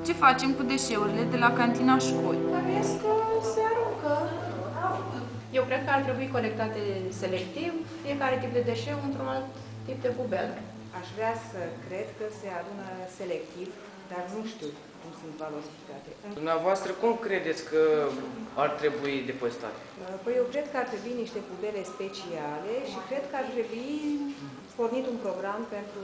ce facem cu deșeurile de la cantina școlii. Bănuiesc că se aruncă. Eu cred că ar trebui colectate selectiv fiecare tip de deșeu într-un alt tip de bubel. Aș vrea să cred că se adună selectiv, dar nu știu cum sunt valorificate. Dumneavoastră, cum credeți că ar trebui depozitate? Păi eu cred că ar trebui niște pubele speciale și cred că ar trebui pornit un program pentru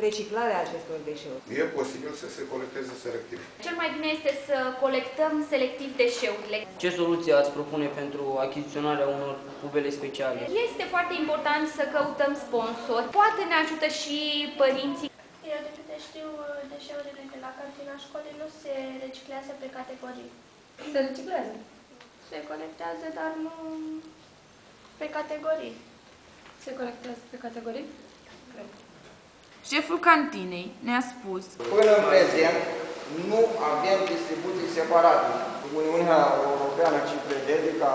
reciclarea acestor deșeuri. E posibil să se colecteze selectiv. Cel mai bine este să colectăm selectiv deșeurile. Ce soluție ați propune pentru achiziționarea unor pubele speciale? Este foarte important să căutăm sponsori. Poate ne ajută și părinții. Eu, de câte știu, deșeurile de la cantina școlii nu se reciclează pe categorii. Se reciclează. Se colectează, dar nu pe categorii. Se colectează pe categorii? Cred. Șeful cantinei ne-a spus: până în prezent nu avem distribuții separate. Uniunea Europeană ce prevede ca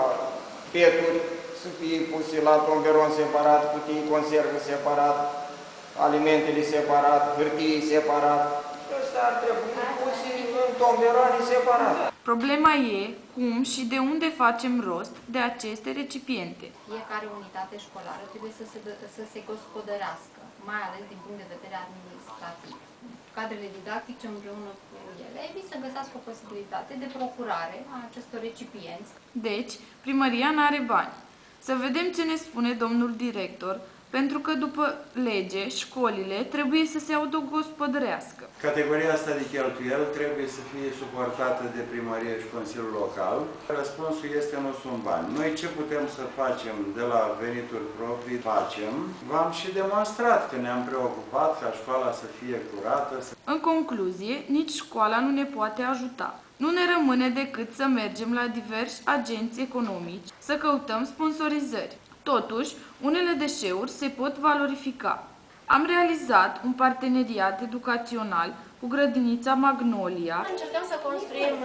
peturi să fie puse la tomberon separat, cutii conserve separat, alimentele separat, hârtii separat. Ăsta ar trebui puse în tomberoane separat. Problema e cum și de unde facem rost de aceste recipiente. Fiecare unitate școlară trebuie să se gospodărească, mai ales din punct de vedere administrativ. Cadrele didactice împreună cu elevii să găsească o posibilitate de procurare a acestor recipienți. Deci, primăria n-are bani. Să vedem ce ne spune domnul director, pentru că după lege, școlile trebuie să se autogospodărească. Categoria asta de cheltuieli trebuie să fie suportată de primărie și Consiliul Local. Răspunsul este nu sunt bani. Noi ce putem să facem de la venituri proprii? Facem. V-am și demonstrat că ne-am preocupat ca școala să fie curată. În concluzie, nici școala nu ne poate ajuta. Nu ne rămâne decât să mergem la diversi agenți economici, să căutăm sponsorizări. Totuși, unele deșeuri se pot valorifica. Am realizat un parteneriat educațional cu grădinița Magnolia. Încercăm să construim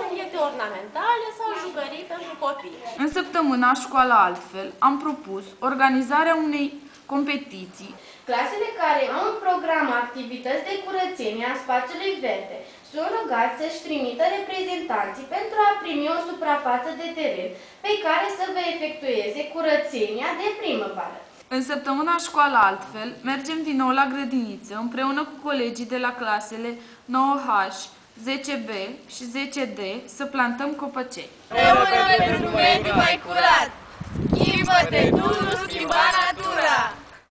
obiecte ornamentale sau jucării pentru copii. În săptămâna Școala Altfel am propus organizarea unei competiții. Clasele care au în program activități de curățenie a spațiului verde sunt rugați să-și trimită reprezentanții pentru a primi o suprafață de teren pe care să vă efectueze curățenia de primăvară. În săptămâna Școala Altfel mergem din nou la grădiniță împreună cu colegii de la clasele 9H, 10B și 10D să plantăm copăcei. Rămâne pentru mediul mai curat! Schimbă-te, tu nu schimba natura!